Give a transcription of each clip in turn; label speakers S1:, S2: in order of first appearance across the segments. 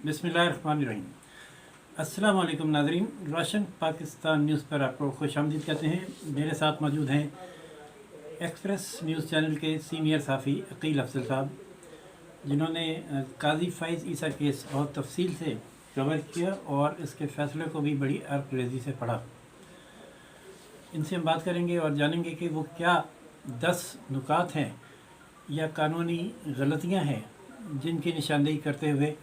S1: बिस्मिल्लाहिर्रहमानिर्रहीम। अस्सलाम वालेकुम नाज़रीन, रोशन पाकिस्तान न्यूज़ पर आपको खुशामदीद कहते हैं। मेरे साथ मौजूद हैं एक्सप्रेस न्यूज़ चैनल के सीनियर साफ़ी अकील अफजल साहब, जिन्होंने काजी फ़ाइज़ ईसा केस और तफसील से कवर किया और इसके फ़ैसले को भी बड़ी अर्क से पढ़ा। इनसे हम बात करेंगे और जानेंगे कि वो क्या 10 नुकात हैं या कानूनी गलतियां हैं जिनकी निशानदेही करते हुए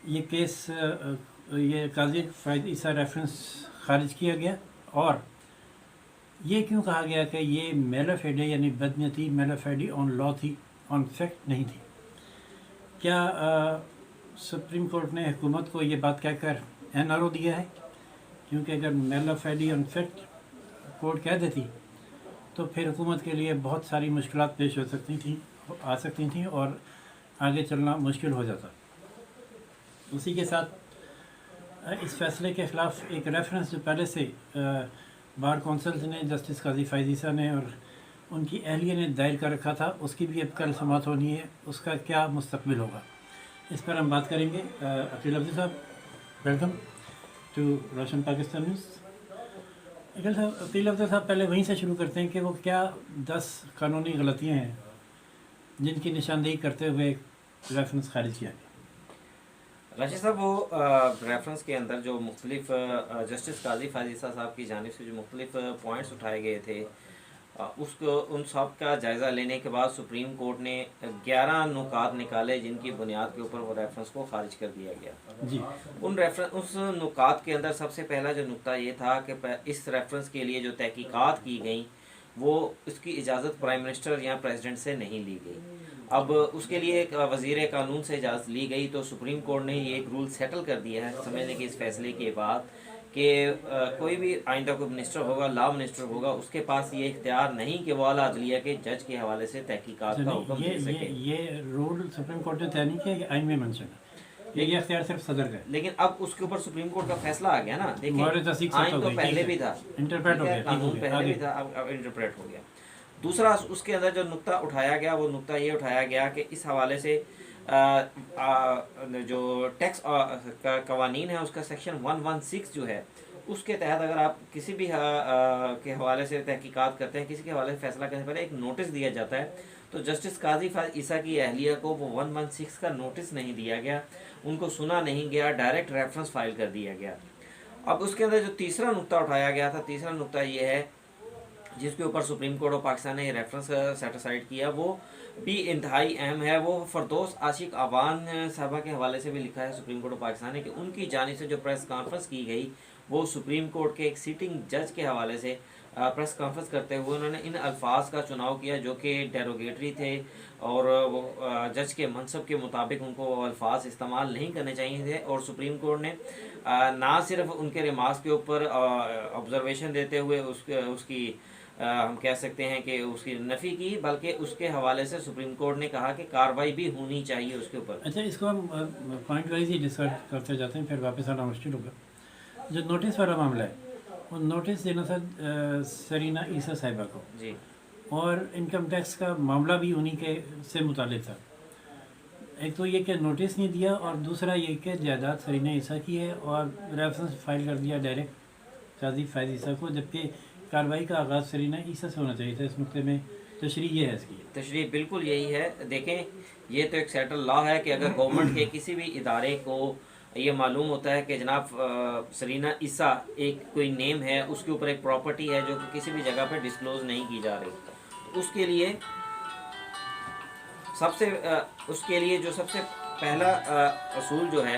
S1: ये केस ये काजी फ़ाइज़ ईसा रेफरेंस खारिज किया गया, और ये क्यों कहा गया कि ये मेला फेडे यानी बदनीयती मेला फेडी ऑन लॉ थी, ऑन फैक्ट नहीं थी। क्या सुप्रीम कोर्ट ने हुकूमत को ये बात कहकर NRO दिया है? क्योंकि अगर मेला फेडी ऑन फैक्ट कोर्ट कह देती तो फिर हुकूमत के लिए बहुत सारी मुश्किलात पेश हो आ सकती थी और आगे चलना मुश्किल हो जाता। उसी के साथ इस फैसले के ख़िलाफ़ एक रेफरेंस जो पहले से बार कौंसल ने, जस्टिस काजी फ़ाइज़ ईसा ने और उनकी अहलिया ने दायर कर रखा था, उसकी भी अब कल समाअत होनी है। उसका क्या मुस्तक़बिल होगा, इस पर हम बात करेंगे। अकील अफजल साहब, welcome to Roshan Pakistan news. Aqeel Afzal साहब, पहले वहीं से शुरू करते हैं कि वो क्या 10 कानूनी गलतियाँ हैं जिनकी निशानदेही करते हुए रेफरेंस खारिज किया गया।
S2: राशिद साहब, वो रेफरेंस के अंदर जो मुख्तलिफ जस्टिस काजी फ़ाइज़ ईसा साहब की जानिब से जो मुख्तलिफ पॉइंट्स उठाए गए थे, उसको उन सब का जायज़ा लेने के बाद सुप्रीम कोर्ट ने 11 नुकात निकाले जिनकी बुनियाद के ऊपर वो रेफरेंस को खारिज कर दिया गया
S1: जी।
S2: उस नुकात के अंदर सबसे पहला जो नुक्ता ये था कि इस रेफरेंस के लिए जो तहकीकात की गई वो इसकी इजाज़त प्राइम मिनिस्टर या प्रेसिडेंट से नहीं ली गई। अब उसके लिए एक वज़ीर कानून से इजाज़त ली गई, तो सुप्रीम कोर्ट ने ये एक रूल सेटल कर दिया है समझने के इस फैसले के बाद कि कोई भी आइंदा कोई मिनिस्टर होगा, लॉ मिनिस्टर होगा, उसके पास ये इख्तियार नहीं कि वो आला अदलिया के जज के हवाले से तहकीकात का हुक्म दे सके।
S1: ये रूल सुप्रीम कोर्ट ने तय नहीं किया कि आइन में मेंशन है, ये इख्तियार सिर्फ सदर का है।
S2: लेकिन अब उसके ऊपर सुप्रीम कोर्ट का फैसला आ गया ना। देखिए, आइन तो पहले भी था,
S1: इंटरप्रेट हो गया,
S2: कानून पहले भी था, अब इंटरप्रेट हो गया। दूसरा उसके अंदर जो नुक्ता उठाया गया वो नुक्ता ये उठाया गया कि इस हवाले से जो टैक्स का कवानीन है उसका सेक्शन 116 जो है, उसके तहत अगर आप किसी भी के हवाले से तहकीकात करते हैं, किसी के हवाले से फैसला करने से पहले एक नोटिस दिया जाता है, तो जस्टिस काजी फ़ाइज़ ईसा की अहलिया को वो 116 का नोटिस नहीं दिया गया, उनको सुना नहीं गया, डायरेक्ट रेफरेंस फाइल कर दिया गया। अब उसके अंदर जो तीसरा नुक्ता उठाया गया था, तीसरा नुक्ता ये है जिसके ऊपर सुप्रीम कोर्ट ऑफ पाकिस्तान ने रेफरेंस सेटिसाइड किया, वो भी इंतहाई अहम है। वो फरदौस आशिक अवान साहबा के हवाले से भी लिखा है सुप्रीम कोर्ट ऑफ पाकिस्तान ने कि उनकी जानिब से जो प्रेस कॉन्फ्रेंस की गई वो सुप्रीम कोर्ट के एक सिटिंग जज के हवाले से प्रेस कॉन्फ्रेंस करते हुए उन्होंने इन अल्फाज का चुनाव किया जो कि डेरोगेटरी थे और वो जज के मनसब के मुताबिक उनको वो अल्फाज इस्तेमाल नहीं करने चाहिए थे। और सुप्रीम कोर्ट ने ना सिर्फ उनके रिमार्क्स के ऊपर ऑब्जर्वेशन देते हुए उसकी हम कह सकते हैं कि उसकी नफ़ी की, बल्कि उसके हवाले से सुप्रीम कोर्ट ने कहा कि कार्रवाई भी होनी चाहिए उसके ऊपर।
S1: अच्छा, इसको हम पॉइंट वाइज ही डिस्कस करते जाते हैं, फिर वापस आना मुश्किल होगा। जो नोटिस वाला मामला है, वो नोटिस देना था सरीना ईसा साहिबा को
S2: जी, और
S1: इनकम टैक्स का मामला भी उन्हीं के से मुतालिक था। एक तो ये कि नोटिस नहीं दिया, और दूसरा ये कि जायदाद सरीना ईसा की है और रेफरेंस फाइल कर दिया डायरेक्ट काजी फ़ाइज़ ईसा को, जबकि कार्रवाई का आगाज़ सरीना ईसा से होना चाहिए था। इस नुक्ते में तशरीह ये है, इसकी
S2: तशरीह बिल्कुल यही है। देखें, ये तो एक सेटल लॉ है कि अगर गवर्नमेंट के किसी भी इदारे को ये मालूम होता है कि जनाब सरीना ईसा एक कोई नेम है, उसके ऊपर एक प्रॉपर्टी है जो कि किसी भी जगह पर डिस्क्लोज नहीं की जा रही, तो उसके लिए जो सबसे पहला असूल जो है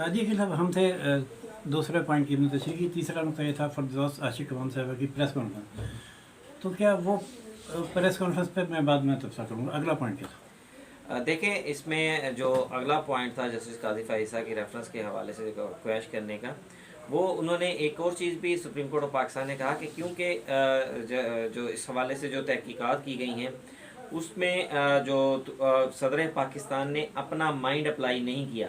S1: जी के साहब, हम थे दूसरे पॉइंट की तशरीह की। तीसरा नुकता ये था फरदौस आशिक अवान साहबा की प्रेस कॉन्फ्रेंस, तो क्या वो प्रेस कॉन्फ्रेंस पे मैं बाद में तबसरा करूँगा। अगला पॉइंट क्या था?
S2: देखें, इसमें जो अगला पॉइंट था जस्टिस काजी फ़ाइज़ ईसा की रेफरेंस के हवाले से क्वैश करने का, वो उन्होंने एक और चीज़ भी सुप्रीम कोर्ट ऑफ पाकिस्तान ने कहा कि क्योंकि जो इस हवाले से जो तहकीकात की गई हैं उसमें जो सदर पाकिस्तान ने अपना माइंड अप्लाई नहीं किया।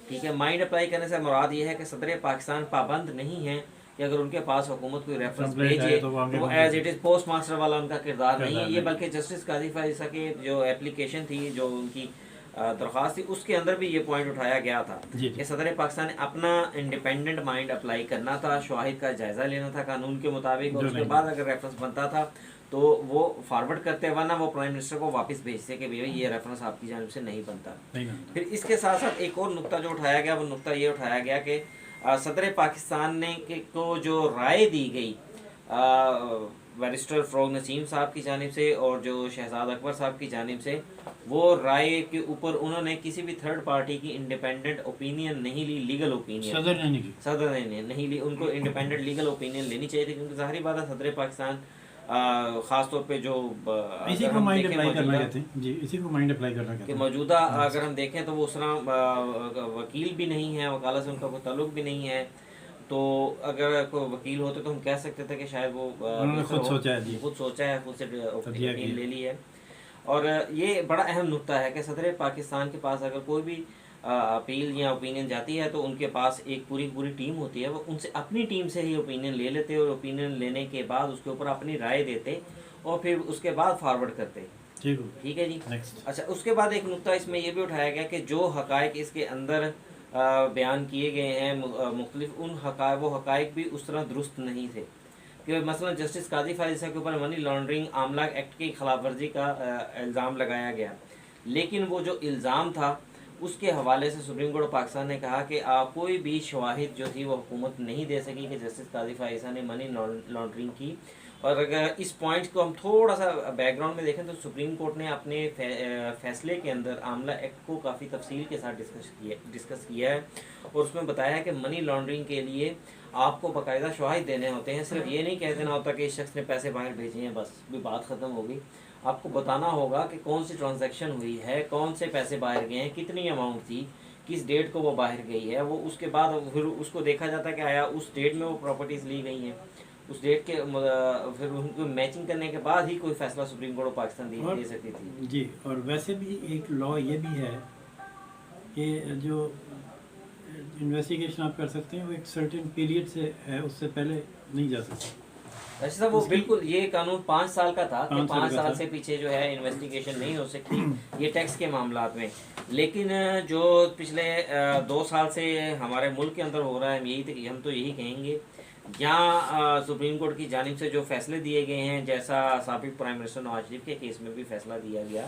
S2: ठीक है, माइंड अप्लाई करने से मुराद ये है कि सदर पाकिस्तान पाबंद नहीं है कि अगर उनके पास हुकूमत कोई रेफरेंस भेजे तो वो as it is post master वाला उनका किरदार नहीं है ये, बल्कि जस्टिस काजी फ़ाइज़ ईसा की जो एप्लीकेशन थी, जो उनकी درخواست تھی، اس کے اندر بھی یہ پوائنٹ اٹھایا گیا تھا کہ صدر پاکستان نے اپنا انڈیپینڈنٹ مائنڈ اپلائی کرنا تھا، شواہد کا جائزہ لینا تھا قانون کے مطابق، اور اس کے بعد اگر ریفرنس بنتا تھا تو وہ فارورڈ کرتے، ورنہ وہ پرائم منسٹر کو واپس بھیجتے کہ بھئی یہ ریفرنس آپ کی جانب سے نہیں بنتا۔ پھر اس کے ساتھ ساتھ ایک اور نقطہ جو اٹھایا گیا، وہ نقطہ یہ اٹھایا گیا کہ صدر پاکستان نے کو جو رائے دی گئی بیرسٹر فروغ نسیم صاحب کی جانب سے اور جو شہزاد اکبر صاحب کی جانب سے، وہ رائے کے اوپر انہوں نے کسی بھی تھرڈ پارٹی کی انڈیپینڈنٹ اوپینین نہیں لی، لیگل اوپینین صدر نے نہیں لی۔ ان کو انڈیپینڈنٹ لیگل اوپینین لینی چاہیے تھی، کیونکہ ظاہری بات ہے صدر پاکستان خاص طور پہ جو
S1: اسی کو مائنڈ اپلائی کرنا کہتے ہیں، جی اسی کو مائنڈ اپلائی کرنا کہتے ہیں
S2: کہ موجودہ اگر ہم دیکھیں تو وہ اس طرح وکیل بھی نہیں ہے، وکالت سے ان کا کوئی تعلق بھی نہیں ہے، تو اگر کوئی وکیل ہوتے تو ہم کہہ سکتے تھے کہ شاید وہ
S1: خود سوچا ہے،
S2: خود سے وکیل لے لی ہے۔ اور یہ بڑا اہم نقطہ ہے کہ صدر پاکستان کے پاس اگر کوئی بھی اپیل یا اوپینین جاتی ہے تو ان کے پاس ایک پوری ٹیم ہوتی ہے، وہ ان سے اپنی ٹیم سے ہی اوپینین لے لیتے اور اوپینین لینے کے بعد اس کے اوپر اپنی رائے دیتے اور پھر اس کے بعد فارورڈ کرتے۔ ٹھیک ہے جی۔ اچھا، اس کے بعد ایک نقطہ اس میں یہ بھی اٹھایا گیا کہ جو حقائق اس کے اندر بیان کیے گئے ہیں مختلف، وہ حقائق بھی اس طرح درست نہیں تھے، کہ مثلا جسٹس قاضی فائز عیسیٰ کے اوپر منی لانڈرنگ املاک ایکٹ کی خلاف ورزی کا الزام لگایا گیا، لیکن وہ جو الزام تھا اس کے حوالے سے سپریم کورٹ پاکستان نے کہا کہ کوئی بھی شواہد جو تھی وہ حکومت نہیں دے سکی کہ جسٹس قاضی فائز عیسیٰ نے منی لانڈرنگ کی۔ اور اگر اس پوائنٹ کو ہم تھوڑا سا بیک گراؤنڈ میں دیکھیں تو سپریم کورٹ نے اپنے فیصلے کے اندر آملہ ایکٹ کو کافی تفصیل کے ساتھ ڈسکس کیا ہے، اور اس میں بتایا ہے کہ منی لانڈرنگ کے لیے آپ کو باقاعدہ شواہد دینے ہوتے ہیں، صرف یہ نہیں کہہ دینا ہوتا کہ اس شخص نے پیسے باہر بھیجے ہیں بس بھی بات ختم ہوگی۔ آپ کو بتانا ہوگا کہ کون سی ٹرانزیکشن ہوئی ہے، کون سے پیسے باہر گئے ہیں، کتنی اماؤنٹ تھی، کس ڈیٹ کو وہ باہر گئی ہے، وہ اس کے بعد پھر اس کو دیکھا جاتا ہے کہ آیا اس ڈیٹ میں وہ پراپرٹیز لی گئی ہیں، اس ڈیٹ کے پھر ان کو میچنگ کرنے کے بعد ہی کوئی فیصلہ سپریم کورٹ پاکستان دے سکتی تھی۔
S1: جی، اور ویسے بھی ایک لا یہ بھی ہے کہ جو انویسٹیگیشن آپ کر سکتے ہیں وہ ایک سرٹن پیریڈ سے ہے، اس سے پہلے نہیں جا سکتے۔
S2: ایسا وہ بالکل یہ قانون 5 سال کا تھا کہ 5 سال سے پیچھے جو ہے انویسٹیگیشن نہیں ہو سکتی یہ ٹیکس کے معاملات میں، لیکن جو پچھلے 2 سال سے ہمارے ملک کے اندر ہو رہا ہے، ہم تو یہی کہیں گے، یہاں سپریم کورٹ کی جانب سے جو فیصلے دیے گئے ہیں، جیسا سابق پرائم منسٹر نواز شریف کے کیس میں بھی فیصلہ دیا گیا،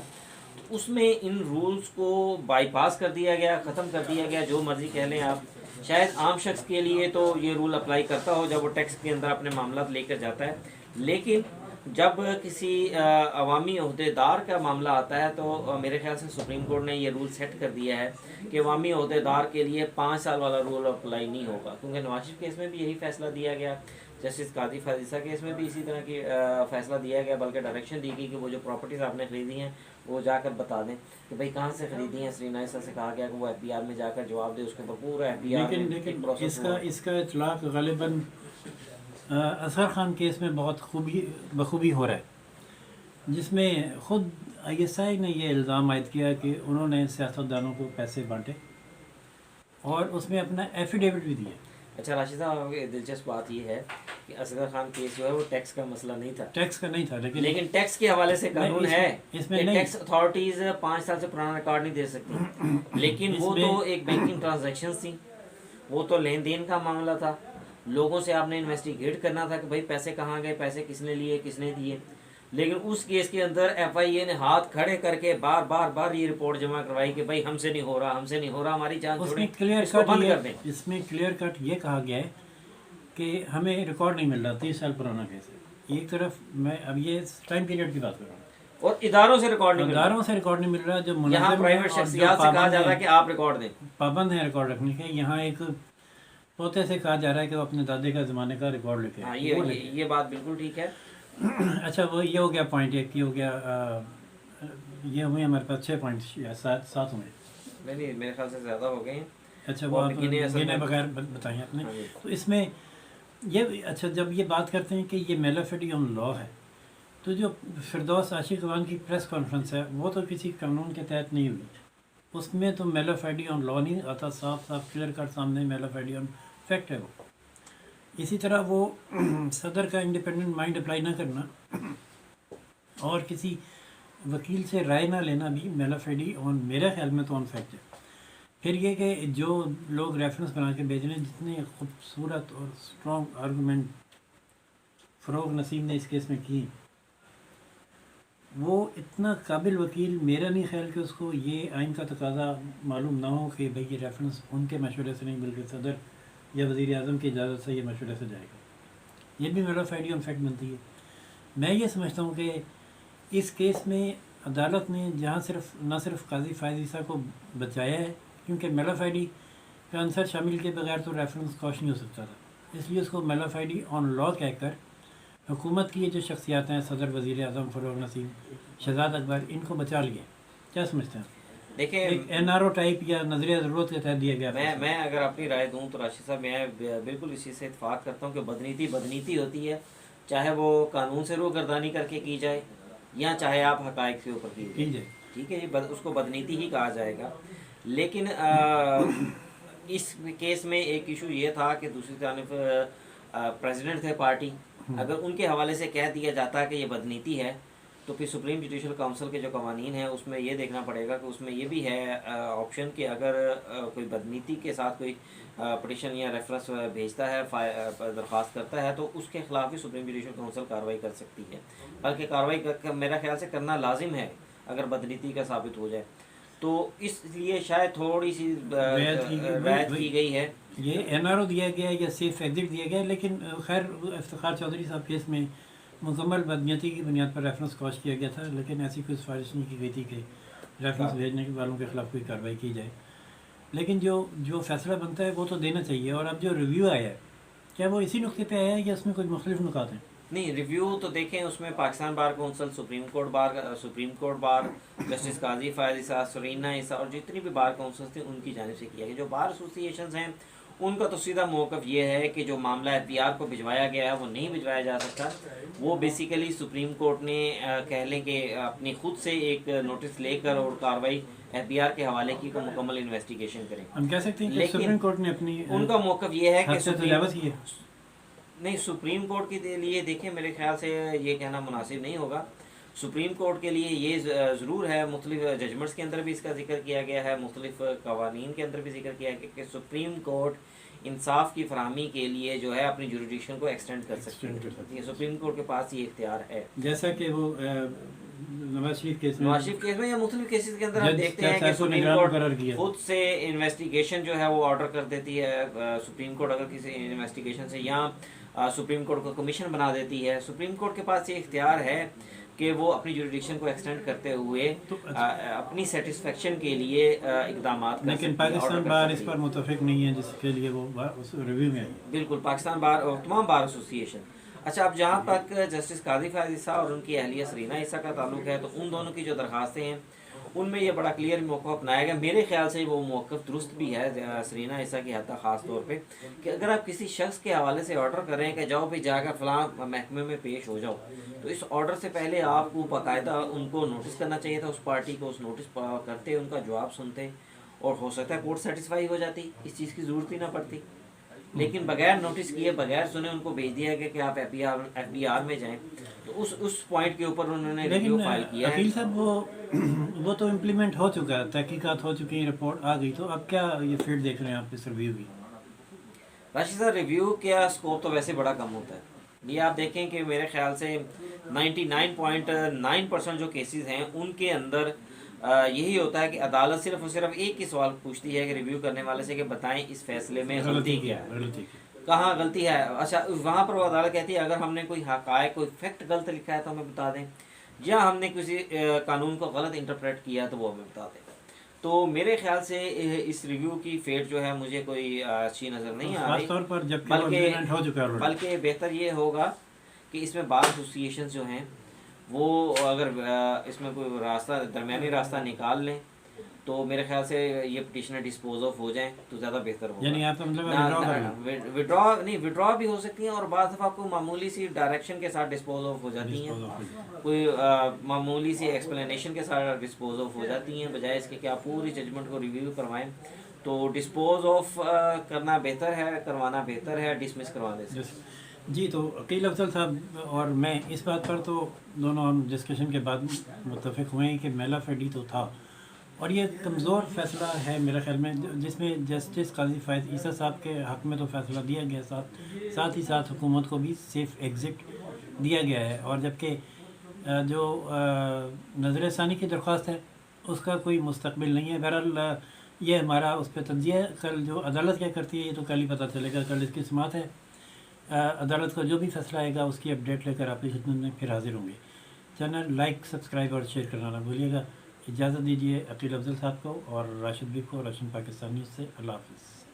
S2: اس میں ان رولز کو بائی پاس کر دیا گیا، ختم کر دیا گیا، جو مرضی کہہ لیں آپ۔ شاید عام شخص کے لیے تو یہ رول اپلائی کرتا ہو جب وہ ٹیکس کے اندر اپنے معاملات لے کر جاتا ہے، لیکن جب کسی عوامی عہدے دار کا معاملہ آتا ہے تو میرے خیال سے سپریم کورٹ نے یہ رول سیٹ کر دیا ہے کہ عوامی عہدے دار کے لیے 5 سال والا رول اپلائی نہیں ہوگا، کیونکہ نواز شریف کیس میں بھی یہی فیصلہ دیا گیا، جسٹس قاضی فائز عیسیٰ کیس میں بھی اسی طرح کی فیصلہ دیا گیا، بلکہ ڈائریکشن دی گئی کہ وہ جو پراپرٹیز آپ نے خریدی ہیں وہ جا کر بتا دیں کہ بھائی کہاں سے خریدی ہیں۔ سرینا عیسیٰ سے کہا گیا کہ وہ ایف بی آر میں جا کر جواب دے، اس کے اوپر پورا ایف بی آر
S1: لیکن اس کا اطلاق غالباً اصغر خان کیس میں بہت بخوبی ہو رہا ہے، جس میں خود آئی ایس آئی نے یہ الزام عائد کیا کہ انہوں نے سیاستدانوں کو پیسے بانٹے اور اس میں اپنا ایفیڈیوٹ بھی دیا۔
S2: اچھا راشد صاحب، دلچسپ بات یہ ہے کہ اصغر خان کیس جو ہے وہ ٹیکس کا مسئلہ نہیں تھا،
S1: ٹیکس کا نہیں تھا،
S2: لیکن ٹیکس کے حوالے سے قانون ہے
S1: اس میں
S2: کہ ٹیکس اتھارٹیز 5 سال سے پرانا ریکارڈ نہیں دے سکتی، لیکن وہ تو ایک بینکنگ ٹرانزیکشنز تھیں، وہ تو لین دین کا معاملہ تھا، لوگوں سے آپ نے انویسٹیگیٹ کرنا تھا کہ بھائی پیسے کہاں گئے، پیسے کس نے لیے، کس نے دیے، لیکن اس کیس کے اندر ایف آئی اے نے ہاتھ کھڑے کر کے بار یہ رپورٹ جمع کروائی کہ بھائی ہم سے نہیں ہو رہا، ہماری جان چھوڑیں، اس کو بند کر دیں۔
S1: اس میں کلیئر کٹ یہ کہا گیا ہے کہ ہمیں ریکارڈ نہیں مل رہا، 30 سال پرانا کیس ہے۔ ایک طرف میں اب یہ ٹائم پیریڈ کی بات کر رہا ہوں،
S2: اور اداروں سے ریکارڈ نہیں مل رہا،
S1: جو
S2: یہاں پرائیویٹ شخصیات سے کہا جاتا ہے کہ آپ ریکارڈ دیں،
S1: پابند ہیں ریکارڈ رکھنے کے، یہاں ایک پوتے سے کہا جا رہا ہے کہ وہ اپنے دادے کا زمانے کا ریکارڈ لکھے۔
S2: یہ بات بالکل ٹھیک ہے۔
S1: اچھا، وہ یہ ہو گیا پوائنٹ، ایک یہ ہو گیا، یہ ہوئے ہمارے پاس 6 پوائنٹ یا 7 ہوئے،
S2: نہیں میرے خیال سے زیادہ ہو گئے ہیں۔
S1: اچھا، وہ گنے بغیر بتائیں آپ نے۔ تو اس میں یہ اچھا، جب یہ بات کرتے ہیں کہ یہ میلافیڈی آن لا ہے، تو جو فردوس عاشق خان کی پریس کانفرنس ہے وہ تو کسی قانون کے تحت نہیں ہوئی، اس میں تو میلافیڈی آن لا نہیں آتا، صاف کلیئر کٹ سامنے میلافیڈی آن فیکٹ ہے وہ۔ اسی طرح وہ صدر کا انڈیپینڈنٹ مائنڈ اپلائی نہ کرنا اور کسی वकील से राय ना लेना भी मेलाफेडी ऑन, मेरे ख्याल में तो ऑन फैक्ट है। फिर ये कि जो लोग रेफरेंस बना के भेज रहे हैं, जितने खूबसूरत और स्ट्रॉन्ग आर्गूमेंट फ़रोग नसीम ने इस केस में की, वो इतना काबिल वकील मेरा नहीं ख्याल कि उसको ये आइन का तकाजा मालूम ना हो कि भाई ये रेफरेंस उनके मशवरे से नहीं बल्कि सदर या वज़ीर आज़म की इजाज़त से ये मशवरे से जाएगा। ये भी मेरा फाइडी ऑन फैक्ट बनती है। मैं ये समझता हूँ कि इस केस में अदालत ने जहाँ न सिर्फ काजी फायद ईसा को बचाया है, क्योंकि मेलाफाइडी का आंसर शामिल के बगैर तो रेफरेंस कॉश नहीं हो सकता था, इसलिए उसको मेलाफाइडी ऑन लॉ कहकर हुकूमत की ये जो शख्सियात हैं, सदर, वज़ीर आज़म, फ़रोग नसीम, शहजाद अकबर, इनको बचा लिए। क्या समझते हैं?
S2: देखिए,
S1: एक NRO टाइप या नजरिया ज़रूरत के तहत दिया गया।
S2: मैं अगर अपनी राय दूं तो राशिद साहब, मैं बिल्कुल इसी से इत्फाक करता हूं कि बदनीति होती है, चाहे वो कानून से रूगर्दानी करके की जाए या चाहे आप हकायक के ऊपर की जाए। ठीक है, ये उसको बदनीति ही कहा जाएगा। लेकिन इस केस में एक इशू ये था कि दूसरी जानब प्रेसिडेंट थे पार्टी, अगर उनके हवाले से कह दिया जाता है कि ये बदनीति है, तो फिर सुप्रीम जुडिशल काउंसिल के जो कवानीन हैं उसमें ये देखना पड़ेगा कि उसमें ये भी है ऑप्शन कि अगर कोई बदनीति के साथ कोई पटिशन या रेफरेंस भेजता है, दरख्वास्त करता है, तो उसके खिलाफ भी सुप्रीम जुडिशल काउंसिल कार्रवाई कर सकती है। बल्कि कार्रवाई मेरा ख्याल से करना लाजिम है अगर बदनीति का साबित हो जाए, तो इसलिए शायद थोड़ी सी रियायत की गई है।
S1: ये NRO दिया गया या सेफ एग्जिट दिया गया, लेकिन खैर इफ्तिखार चौधरी साहब केस में मुकम्मल बदनीयती की बुनियाद पर रेफरेंस कॉश किया गया था, लेकिन ऐसी कोई सिफारिश नहीं की गई थी कि रेफरेंस भेजने वालों के खिलाफ कोई कार्रवाई की जाए। लेकिन जो फैसला बनता है वो तो देना चाहिए। और अब जो रिव्यू आया है, क्या वो इसी नुक्ते पे आया है या उसमें कोई मुख्तलिफ नुकात हैं?
S2: नहीं, रिव्यू तो देखें, उसमें Pakistan bar council, supreme court bar, justice Qazi Faez Isa, Sarina Isa और जितनी भी बार काउंसिल थे उनकी जानिब से किया गया। जो बार एसोसिएशन हैं उनका तो सीधा मौक़िफ़ ये है कि जो मामला FBR को भिजवाया गया है वो नहीं भिजवाया जा सकता। वो बेसिकली सुप्रीम कोर्ट ने कह लें कि अपनी खुद से एक नोटिस लेकर और कार्रवाई FBR के हवाले की को मुकम्मल इन्वेस्टिगेशन करें।
S1: हम कह सकते हैं कि सुप्रीम कोर्ट ने अपनी
S2: उनका मौक़िफ़ ये है कि
S1: नहीं,
S2: सुप्रीम कोर्ट के लिए देखें, मेरे ख्याल से ये कहना मुनासिब नहीं होगा। सुप्रीम कोर्ट के लिए ये ज़रूर है, मुख्तलिफ जजमेंट्स के अंदर भी इसका जिक्र किया गया है, मुख्तलिफ कवानीन के अंदर भी जिक्र किया गया कि सुप्रीम कोर्ट इंसाफ की फरहमी के लिए जो है अपनी जुरिडिक्शन को एक्सटेंड कर सकती है। सुप्रीम कोर्ट के पास ये इख्तियार है,
S1: जैसा कि वो नवाज शरीफ केस में
S2: या मुख्तलिफ केसेस के अंदर हम देखते हैं कि सुप्रीम कोर्ट खुद से इन्वेस्टिगेशन जो है वो ऑर्डर कर देती है। सुप्रीम कोर्ट अगर किसी इन्वेस्टिगेशन से या सुप्रीम कोर्ट को कमीशन बना देती है। सुप्रीम कोर्ट के पास ये इख्तियार है कि वो अपनी जुरिडिक्शन को एक्सटेंड करते हुए अपनी सेटिस्फेक्शन के लिए इकदाम कर सकती है।
S1: लेकिन पाकिस्तान बार इस पर मुतफिक नहीं है, जिसके लिए वो उस रिव्यू में आई।
S2: बिल्कुल, पाकिस्तान बार और तमाम बार एसोसिएशन। अच्छा, अब जहाँ तक जस्टिस काजी फायद ईसा और उनकी अहलिया सरीना ईसा का ताल्लुक है, तो उन दोनों की जो दरख्वास्तें हैं उनमें ये बड़ा क्लियर मौक़िफ़ अपनाया गया। मेरे ख्याल से वो मौक़िफ़ दुरुस्त भी है सरीना ईसा की हद तक, ख़ास तौर पे कि अगर आप किसी शख्स के हवाले से ऑर्डर करें कि जाओ भी जाकर फ़लाँ महकमे में पेश हो जाओ, तो इस ऑर्डर से पहले आपको बाकायदा उनको नोटिस करना चाहिए था, उस पार्टी को। उस नोटिस करते, उनका जवाब सुनते और हो सकता है कोर्ट सेटिस्फाई हो जाती, इस चीज़ की ज़रूरत ही ना पड़ती। लेकिन बगैर नोटिस किए, बगैर सुने उनको भेज दिया गया कि आप FBR में जाएं। तो उस पॉइंट के ऊपर उन्होंने रिव्यू फाइल किया है।
S1: वकील साहब, वो तो इम्प्लीमेंट हो चुका है, तहकीकात हो चुकी है, रिपोर्ट आ गई, तो अब क्या ये फील्ड देख रहे हैं आप इस रिव्यू की?
S2: राशिद साहब, रिव्यू का स्कोप तो वैसे बड़ा कम होता है। ये आप देखें कि मेरे ख्याल से 99.9% जो केसेस हैं उनके अंदर यही होता है कि अदालत सिर्फ और सिर्फ एक ही सवाल पूछती है कि रिव्यू करने वाले से कि बताएं इस फैसले में गलती क्या है, कहाँ गलती है। अच्छा, वहाँ पर वो अदालत कहती है अगर हमने कोई हक़ाइक़, कोई फैक्ट गलत लिखा है तो हमें बता दें, या हमने किसी कानून को गलत इंटरप्रेट किया तो वो हमें बता दें। तो मेरे ख्याल से इस रिव्यू की फेट जो है मुझे कोई अच्छी नज़र नहीं आ रही। बल्कि बेहतर ये होगा कि इसमें बार एसोसिएशन जो हैं वो अगर इसमें कोई रास्ता, दरमियानी रास्ता निकाल लें, तो मेरे ख्याल से ये पिटिशनर डिस्पोज ऑफ हो जाएं तो ज़्यादा बेहतर होगा।
S1: यानी आप मतलब
S2: विड्रॉ भी हो सकती हैं और बाद दफ़ा आपको मामूली सी डायरेक्शन के साथ डिस्पोज ऑफ हो जाती हैं, कोई मामूली सी एक्सप्लेनेशन के साथ डिस्पोज ऑफ हो जाती हैं, बजाय इसके कि आप पूरी जजमेंट को रिव्यू करवाएं। तो डिस्पोज ऑफ करना बेहतर है, करवाना बेहतर है, डिसमिस करवा दें।
S1: جی تو عقیل افضل صاحب اور میں اس بات پر تو دونوں ہم ڈسکشن کے بعد متفق ہوئے ہیں کہ میلا فیڈی تو تھا، اور یہ کمزور فیصلہ ہے میرے خیال میں، جس میں جسٹس قاضی فائز عیسیٰ صاحب کے حق میں تو فیصلہ دیا گیا، ساتھ ہی ساتھ حکومت کو بھی سیف ایگزٹ دیا گیا ہے، اور جبکہ جو نظر ثانی کی درخواست ہے اس کا کوئی مستقبل نہیں ہے۔ بہرحال یہ ہمارا اس پہ تجزیہ، کل جو عدالت کیا کرتی ہے یہ تو کل ہی پتہ چلے گا، کل اس کی سماعت ہے، عدالت کا جو بھی فیصلہ آئے گا اس کی اپڈیٹ لے کر آپ کی خدمت میں پھر حاضر ہوں گے۔ چینل لائک، سبسکرائب اور شیئر کرنا نہ بھولیے گا۔ اجازت دیجیے عقیل افضل صاحب کو اور راشد بھی کو روشن پاکستان نیوز سے۔ اللہ حافظ۔